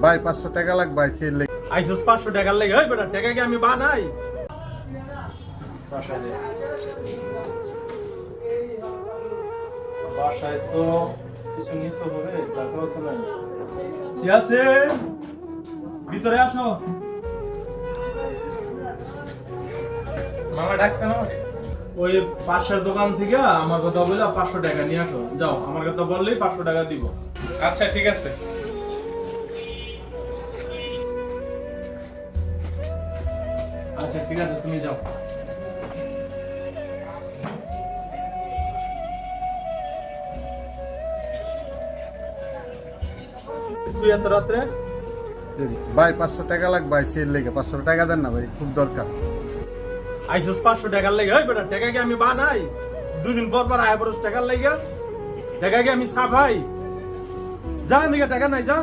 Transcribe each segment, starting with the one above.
ভাই 500 টাকা লাগবে আইসির লেগে। আইসোস 500 টাকার লেগে ওই বেটা টাকা কি আমি বানাই বাসায় তো কিছু নিতে হবে টাকাও তো নাই ইয়াসে ভিতরে আসো মামা ডাকছে না ওই পাশের দোকান থেকে আমার কথা বলে 500 টাকা নিয়ে আসো যাও আমার কথা বললেই 500 টাকা দিব আচ্ছা ঠিক আছে। আচ্ছা ঠিক আছে তুমি যাও তুই এত রাত্রে ভাই 500 টাকা লাগবে আইসির লেগে। 500 টাকা দেন না ভাই, খুব দরকার। আইসোস 500 টাকার লেগে ওই বেটা টাকা কি আমি বানাই দুদিন পর পর আয় বরস টাকার লেগে টাকা কি আমি সাফাই যা এদিকে টাকা নাই যা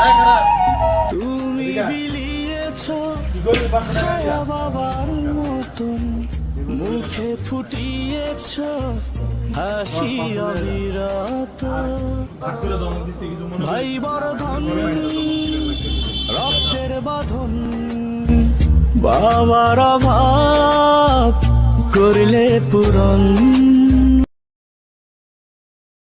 এই খারাপ তুমি বিলিয়েছ কি করবি 500 টাকা দিয়া? বাবার মতন মুখে ফুটিয়েছ হাসি অবিরত ভাগ করে দমক দিছি কিছু মনে ভাই বর্ধন রক্তের বাঁধন বাবার অভাব করলে পূরণ